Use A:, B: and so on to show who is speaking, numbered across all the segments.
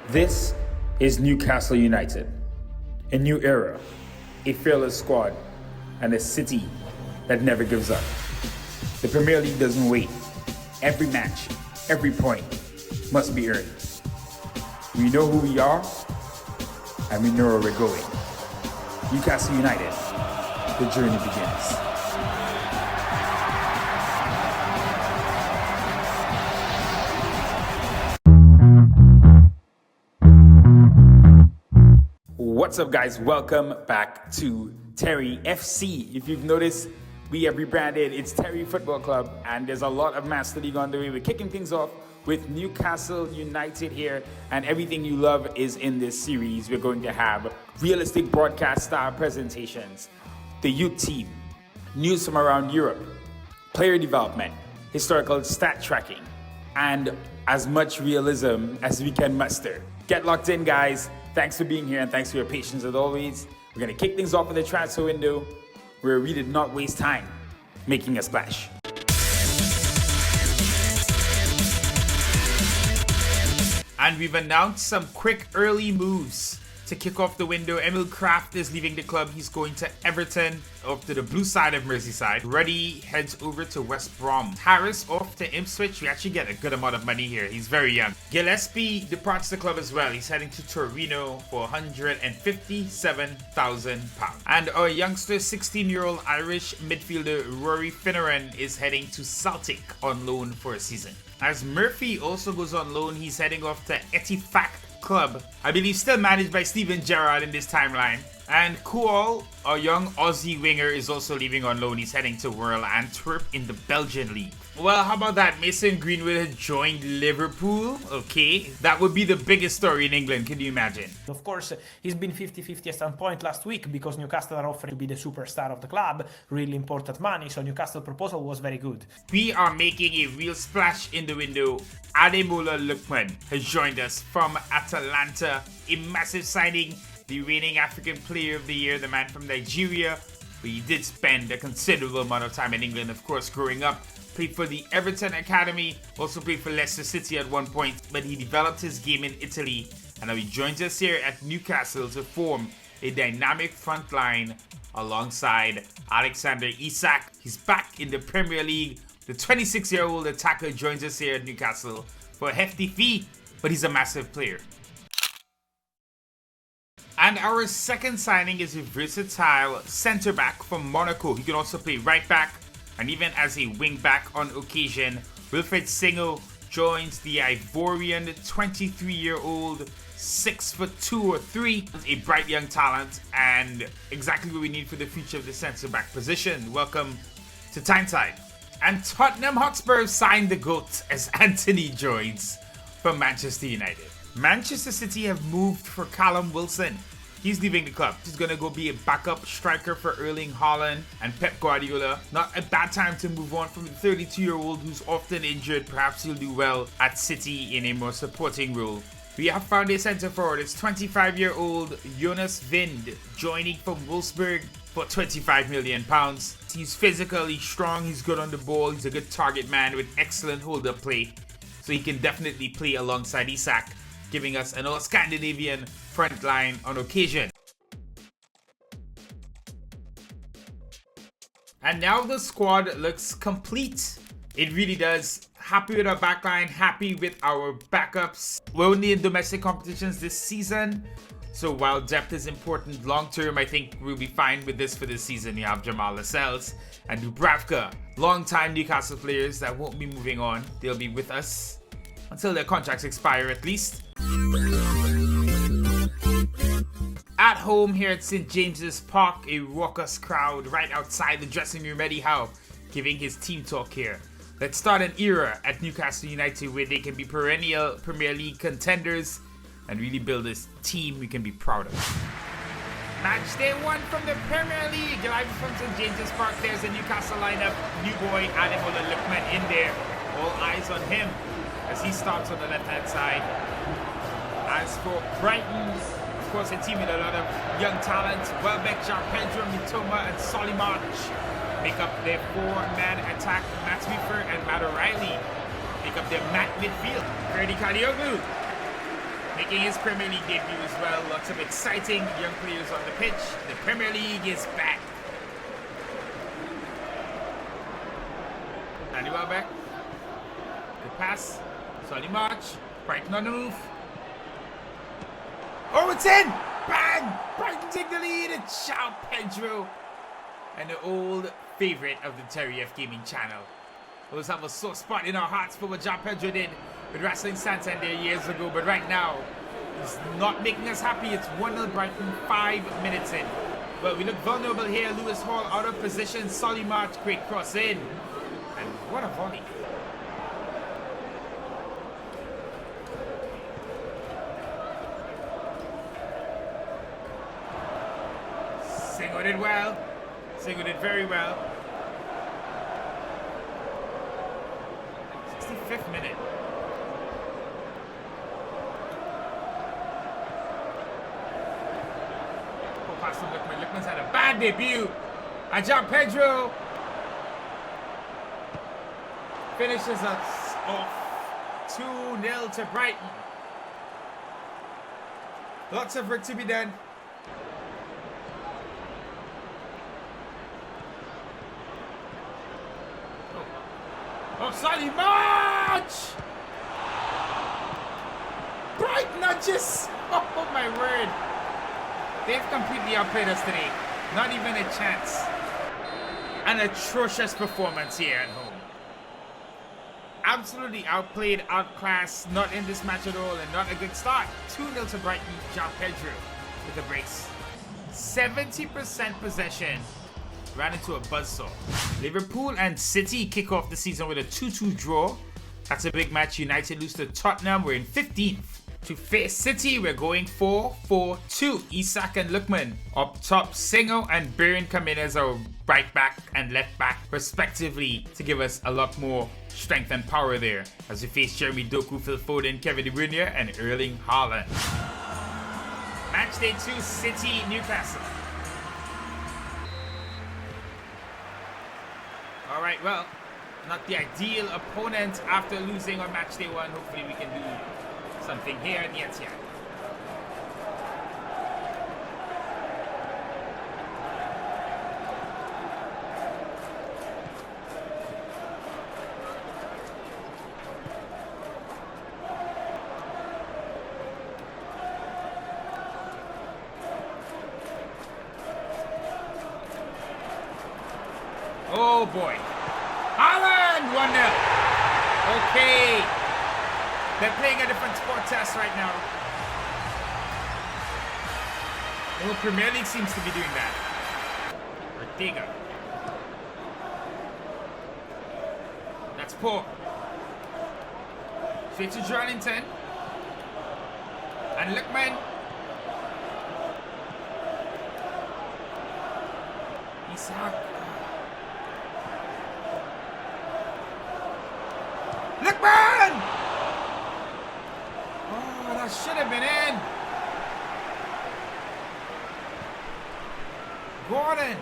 A: This is Newcastle United. A new era, a fearless squad, and a city that never gives up. The Premier League doesn't wait. Every match, every point must be earned. We know who we are, and we know where we're going. Newcastle United, the journey begins. What's up, guys? Welcome back to Terry FC. If you've noticed, we have rebranded. It's Terry Football Club, and there's a lot of Master League on the way. We're kicking things off with Newcastle United here, and everything you love is in this series. We're going to have realistic broadcast style presentations, the youth team, news from around Europe, player development, historical stat tracking, and as much realism as we can muster. Get locked in, guys. Thanks for being here and thanks for your patience as always. We're going to kick things off with the transfer window where we did not waste time making a splash. And we've announced some quick early moves to kick off the window. Emil Kraft is leaving the club. He's going to Everton, off to the blue side of Merseyside. Ruddy heads over to West Brom. Harris off to Ipswich. We actually get a good amount of money here. He's very young. Gillespie departs the club as well. He's heading to Torino for £157,000. And our youngster, 16-year-old Irish midfielder Rory Finneran is heading to Celtic on loan for a season. As Murphy also goes on loan, he's heading off to Etifact Club, I believe still managed by Steven Gerrard in this timeline. And Kual, our young Aussie winger, is also leaving on loan. He's heading to Royal Antwerp in the Belgian league. Well, how about that? Mason Greenwood has joined Liverpool. Okay, that would be the biggest story in England. Can you imagine?
B: Of course, he's been 50-50 at some point last week because Newcastle are offering to be the superstar of the club. Really important money, so Newcastle proposal was very good.
A: We are making a real splash in the window. Ademola Lookman has joined us from Atalanta. A massive signing. The reigning African Player of the Year, the man from Nigeria. But he did spend a considerable amount of time in England, of course, growing up. Played for the Everton Academy, also played for Leicester City at one point, but he developed his game in Italy. And now he joins us here at Newcastle to form a dynamic front line alongside Alexander Isak. He's back in the Premier League. The 26-year-old attacker joins us here at Newcastle for a hefty fee, but he's a massive player. And our second signing is a versatile centre-back from Monaco. He can also play right-back and even as a wing-back on occasion. Wilfred Singo joins the Ivorian 23-year-old 6'2" or 3", a bright young talent and exactly what we need for the future of the centre-back position. Welcome to Tyneside. And Tottenham Hotspur signed the GOAT as Anthony joins from Manchester United. Manchester City have moved for Callum Wilson. He's leaving the club. He's going to go be a backup striker for Erling Haaland and Pep Guardiola. Not a bad time to move on from the 32-year-old who's often injured. Perhaps he'll do well at City in a more supporting role. We have found a centre forward. It's 25-year-old Jonas Wind joining from Wolfsburg for £25 million. He's physically strong. He's good on the ball. He's a good target man with excellent hold-up play. So he can definitely play alongside Isak, giving us an all-Scandinavian front line on occasion. And now the squad looks complete. It really does. Happy with our backline, happy with our backups. We're only in domestic competitions this season, so while depth is important long-term, I think we'll be fine with this for this season. You have Jamal Lascelles and Dubravka, long-time Newcastle players that won't be moving on. They'll be with us until their contracts expire at least. At home here at St. James's Park, a raucous crowd right outside the dressing room. Eddie Howe giving his team talk here. Let's start an era at Newcastle United where they can be perennial Premier League contenders and really build this team we can be proud of. Match day 1 from the Premier League. Live from St. James's Park, there's the Newcastle lineup. New boy Ademola Lookman in there. All eyes on him as he starts on the left-hand side. As for Brighton, of course, a team with a lot of young talent. Welbeck, Pedro, Mitoma, and Solly March make up their 4-man attack. Matt Sweetford and Matt O'Reilly make up their mat midfield. Ferdy Kadioglu Making his Premier League debut as well. Lots of exciting young players on the pitch. The Premier League is back. Danny Welbeck. Good pass. Solly March. Brighton on the move. Oh, it's in! Bang! Brighton take the lead. It's João Pedro. And the old favorite of the Terry F Gaming channel. Those have a soft spot in our hearts for what João Pedro did with Wrestling Santander years ago. But right now, he's not making us happy. It's 1-0 Brighton, 5 minutes in. Well, we look vulnerable here. Lewis Hall out of position. Solly March, great cross in. And what a volley. Singo did well. Singo did very well. 65th minute. Oh, pass from Lickman. Lickman's had a bad debut. And João Pedro finishes us off 2-0 to Brighton. Lots of work to be done. Oh, Solly March! Brighton are just... Oh, my word. They've completely outplayed us today. Not even a chance. An atrocious performance here at home. Absolutely outplayed, outclassed, not in this match at all, and not a good start. 2-0 to Brighton. João Pedro with the brace. 70% possession. Ran into a buzzsaw. Liverpool and City kick off the season with a 2-2 draw. That's a big match. United lose to Tottenham. We're in 15th. To face City, we're going 4-4-2. Isak and Lookman up top. Singo and Byrne come in as our right back and left back respectively to give us a lot more strength and power there as we face Jeremy Doku, Phil Foden, Kevin De Bruyne and Erling Haaland. Match day 2, City, Newcastle. Alright, well, not the ideal opponent after losing on match day 1. Hopefully we can do something here in the Etihad. Oh boy. Haaland! 1-0. Okay. They're playing a different sport test right now. The whole Premier League seems to be doing that. Ortega. That's poor. Straight to Darlington. And Lookman. Isak. Lookman! Oh, that should have been in. Gordon,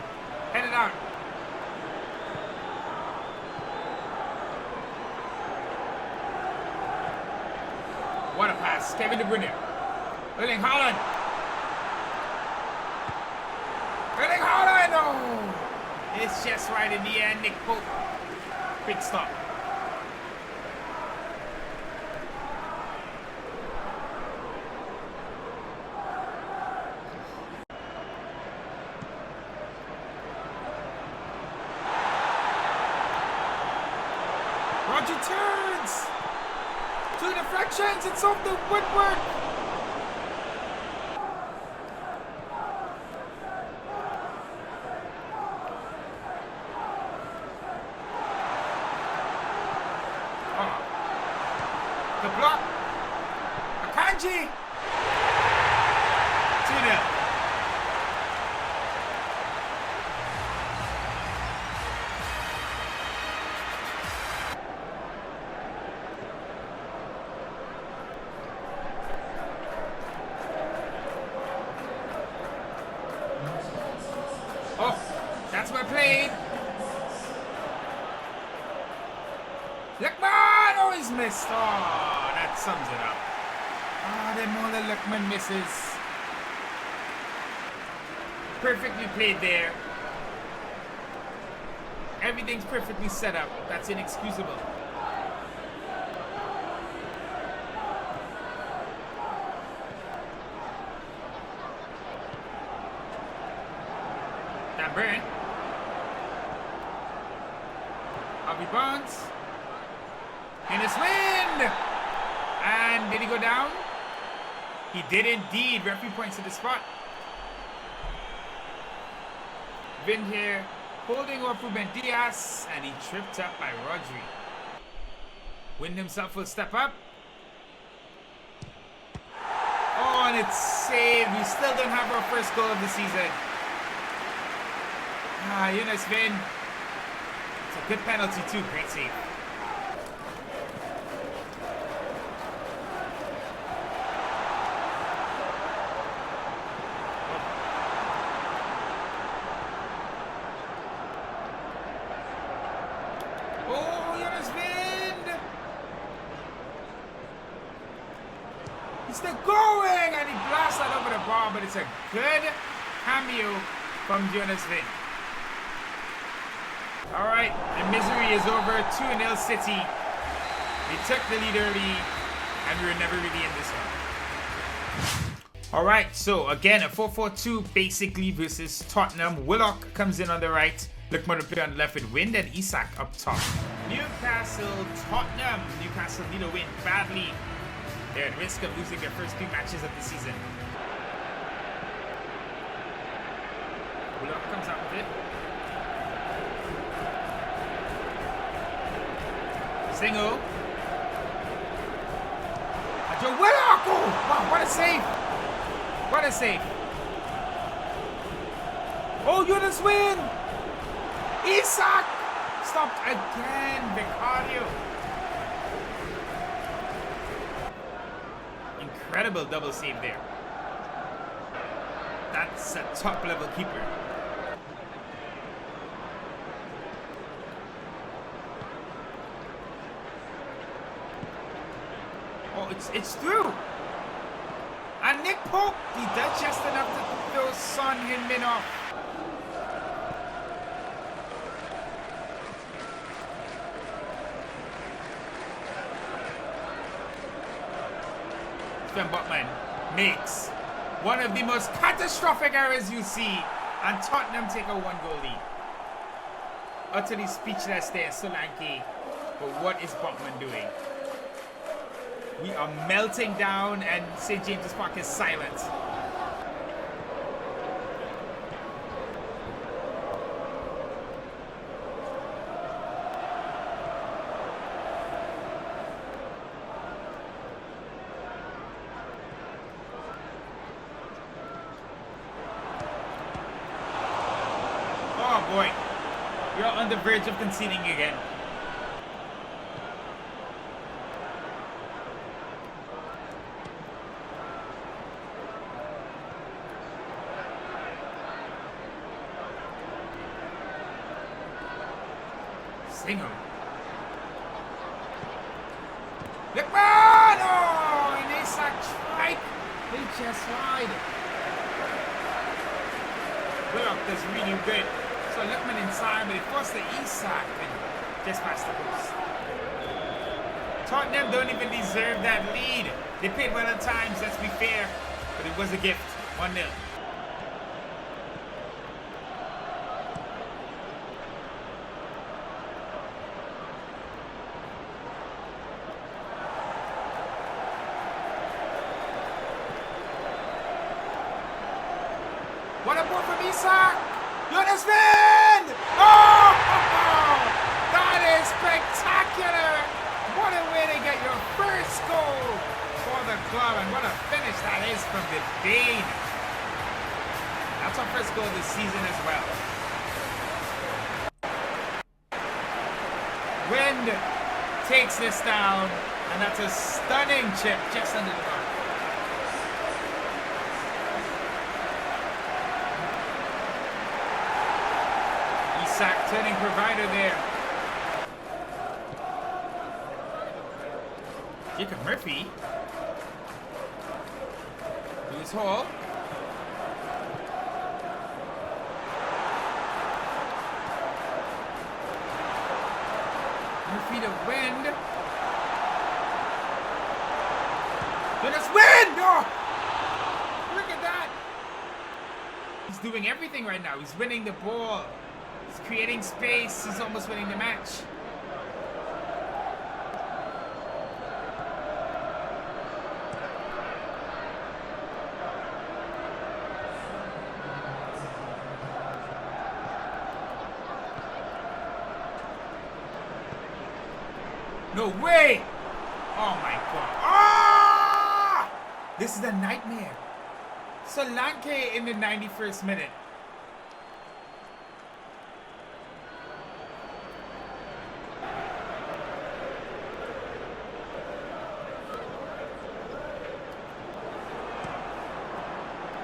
A: headed out. What a pass. Kevin De Bruyne. Erling Haaland. Erling Haaland! Oh! It's just right in the end. Nick Pope. Big stop. Roger turns! 2 deflections, it's off the woodwork! Oh. The block! Akanji! 2-0. Oh, that's well played. Lookman! Oh, he's missed. Oh, that sums it up. Ah, then Mola Luckman misses. Perfectly played there. Everything's perfectly set up. That's inexcusable. That burn. Harvey Barnes. In his wind! And did he go down? He did indeed. Referee points to the spot. Vin here holding off Ruben Diaz, and he tripped up by Rodri. Wind himself will step up. Oh, and it's saved. We still don't have our first goal of the season. Ah, Yunus Vin. It's a good penalty too. Great save. Still going, and he blasts that over the bar, but it's a good cameo from Jonas Vin. Alright, the misery is over. 2-0 City. They took the lead early, and we were never really in this one. Alright, so again, a 4-4-2 basically versus Tottenham. Willock comes in on the right. Lookman to play on the left with Wind, and Isak up top. Newcastle, Tottenham. Newcastle need a win badly. They're at risk of losing their first 2 matches of the season. Willock comes out with it. Single. Joe Willock! Oh, wow, what a save! What a save! Oh, Yunus win! Isak! Stopped again, Vicario. Incredible double save there. That's a top level keeper. Oh, it's through. And Nick Pope, he does just enough to throw Son Heung-min off. Sven Botman makes one of the most catastrophic errors you see, and Tottenham take a 1-goal lead. Utterly speechless there, Solanke. But what is Botman doing? We are melting down, and St. James's Park is silent. Oh boy, you're on the verge of conceding again. Single. Lookman! Oh, and Isak strike. They just wide. Willock does really good. So Lookman inside, but it forced the Isak and just past the post. Tottenham don't even deserve that lead. They played well at times, let's be fair, but it was a gift. 1-0. What a ball from Isak! Jonas Vin! Oh! That is spectacular! What a way to get your first goal for the club, and what a finish that is from the Dane. That's our first goal of the season as well. Wind takes this down, and that's a stunning chip just under the bar. Isak turning provider there. Jacob Murphy. Lewis Hall. Feet of wind. Jonas Wind! Oh! Look at that! He's doing everything right now. He's winning the ball. He's creating space. He's almost winning the match. No way! Oh my god. Ah! This is a nightmare. Solanke in the 91st minute.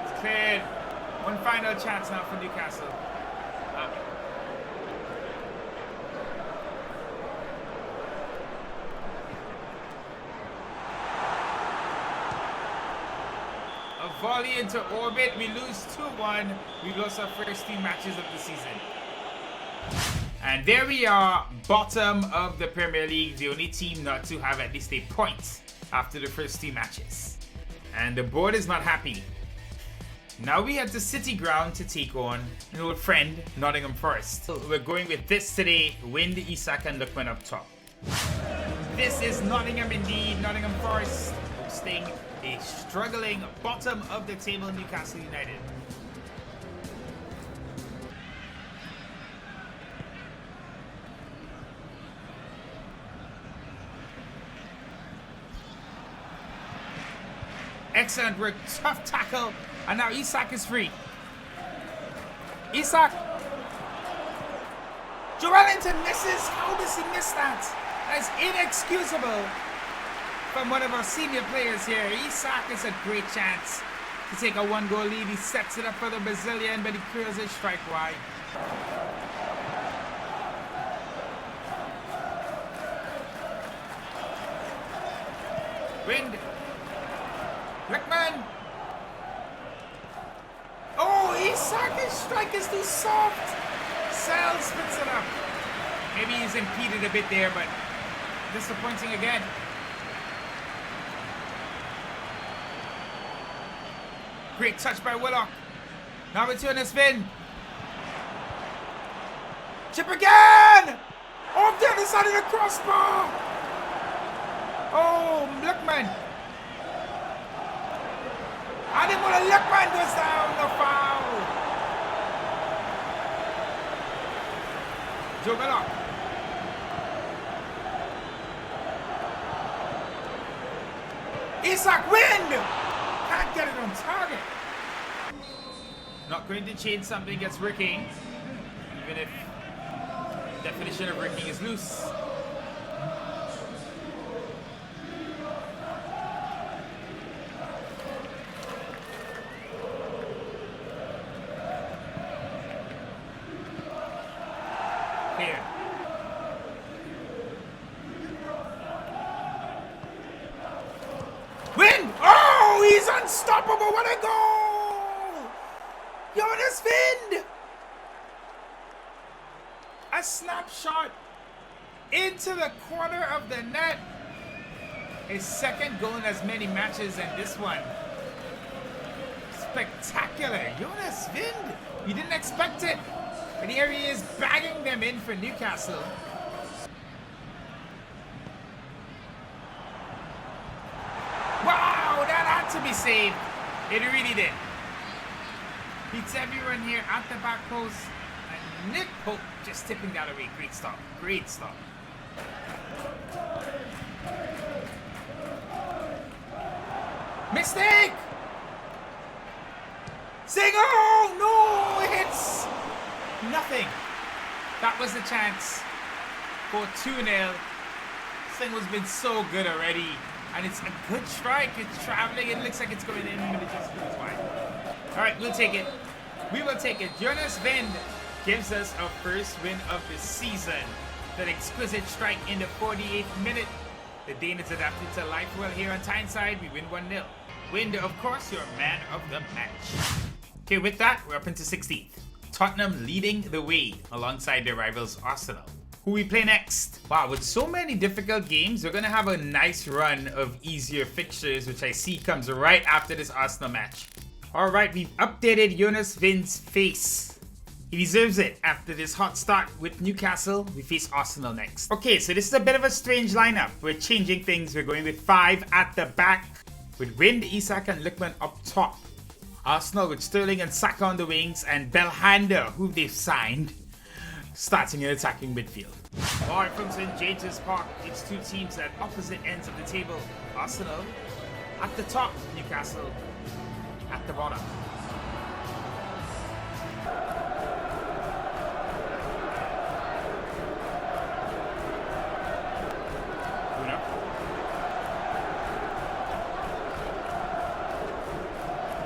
A: It's cleared. One final chance now for Newcastle. Volley into orbit. We lose 2-1. We lost our first 2 matches of the season. And there we are, bottom of the Premier League. The only team not to have at least a point after the first 2 matches. And the board is not happy. Now we head to City Ground to take on an old friend, Nottingham Forest. So we're going with this today. Wind, Isak and Lookman up top. This is Nottingham indeed. Nottingham Forest hosting a struggling bottom of the table Newcastle United. Excellent work, tough tackle, and now Isak is free. Isak! Joelinton misses! How does he miss that? That is inexcusable from one of our senior players here. Isak is a great chance to take a 1-goal lead. He sets it up for the Brazilian, but he clears his strike wide. Wind. Lookman. Oh, Isak's strike is too soft. Sells puts it up. Maybe he's impeded a bit there, but disappointing again. Great touch by Willock. Now it's on his spin. Chip again! Off the other side of the crossbar! Oh, Lookman. Ademola Lookman goes down, the foul. Joe Willock. Isak Wind! Can't get it on target. Not going to change something that's working, even if the definition of working is loose. Here. Wind! Oh, he's unstoppable! What a goal! Jonas Wind! A snapshot into the corner of the net. His second goal in as many matches than this one. Spectacular. Jonas Wind. You didn't expect it. But here he is bagging them in for Newcastle. Wow, that had to be saved. It really did. Beats everyone here at the back post. And Nick Pope just tipping that away. Great stop. Great stop. Mistake! Sing! Oh, no! It hits! Nothing. That was the chance for 2-0. This thing has been so good already. And it's a good strike. It's traveling. It looks like it's going in, but it just goes wide. Alright, we'll take it. We will take it. Jonas Wind gives us our first win of the season. That exquisite strike in the 48th minute. The Dane is adapted to life well here on Tyneside. We win 1-0. Wind, of course, your man of the match. Okay, with that, we're up into 16th. Tottenham leading the way alongside their rivals Arsenal. Who we play next? Wow, with so many difficult games, we're gonna have a nice run of easier fixtures, which I see comes right after this Arsenal match. Alright, we've updated Jonas Vind's face. He deserves it. After this hot start with Newcastle, we face Arsenal next. Okay, so this is a bit of a strange lineup. We're changing things. We're going with 5 at the back, with Wind, Isak, and Lookman up top. Arsenal with Sterling and Saka on the wings, and Belhanda, who they've signed, starting in attacking midfield. Alright, from St. James's Park, it's two teams at opposite ends of the table. Arsenal at the top, Newcastle at the bottom.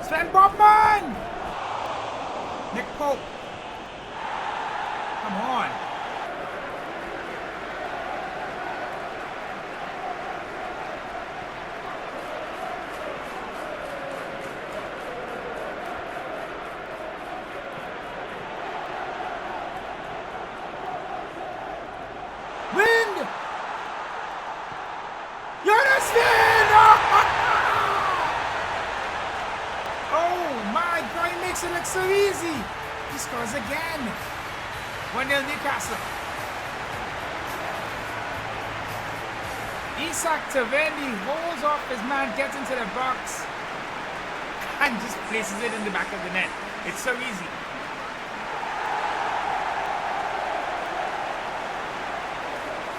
A: Sven Bobman! Nick Pope! Come on! Wind! Jonas Wind! Oh my God, he makes it look so easy. He scores again. 1-0 Newcastle. Isak Tavendi holds off his man, gets into the box, and just places it in the back of the net. It's so easy.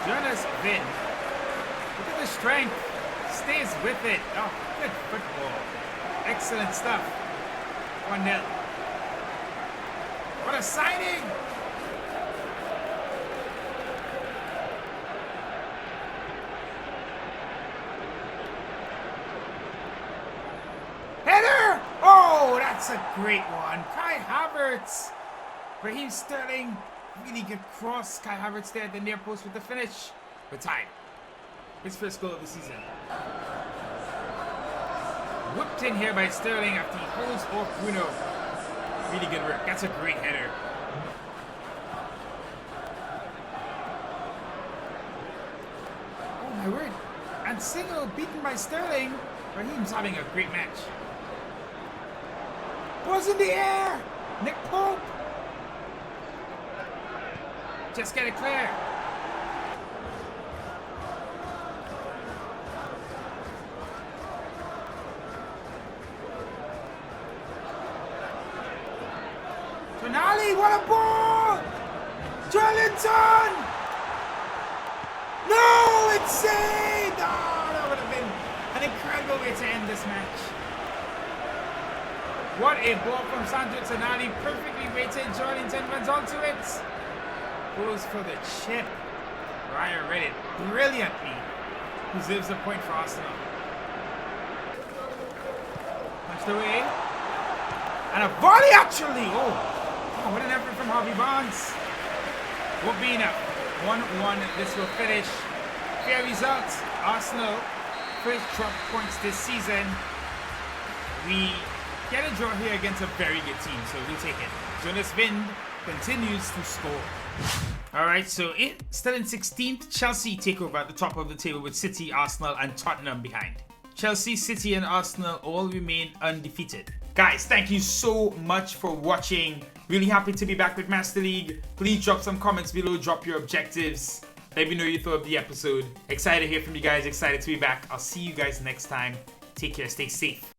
A: Jonas Wind. Look at the strength. Stays with it. Oh, good football. Excellent stuff. 1-0. What a signing! Header! Oh, that's a great one. Kai Havertz. Raheem Sterling. Really good cross. Kai Havertz there at the near post with the finish. We're tied. His first goal of the season. Whipped in here by Sterling after he holds off Bruno. Really good work. That's a great header. Oh my word. And Single beaten by Sterling. Raheem's having a great match. Balls in the air. Nick Pope. Just get it clear. Tonali, what a ball! Joelinton! No, it's saved! Oh, that would have been an incredible way to end this match. What a ball from Sandro Tonali, perfectly weighted. Joelinton runs onto it. Goes for the chip. Raya read it brilliantly. Deserves a point for Arsenal. Punched away. And a volley actually! Oh, what an effort from Harvey Barnes. Won't be enough. 1-1, this will finish. Fair result. Arsenal, first drop points this season. We get a draw here against a very good team, so we'll take it. Jonas Wind continues to score. Alright, so still in 16th, Chelsea take over at the top of the table with City, Arsenal and Tottenham behind. Chelsea, City and Arsenal all remain undefeated. Guys, thank you so much for watching. Really happy to be back with Master League. Please drop some comments below, drop your objectives. Let me know you thought of the episode. Excited to hear from you guys, excited to be back. I'll see you guys next time. Take care, stay safe.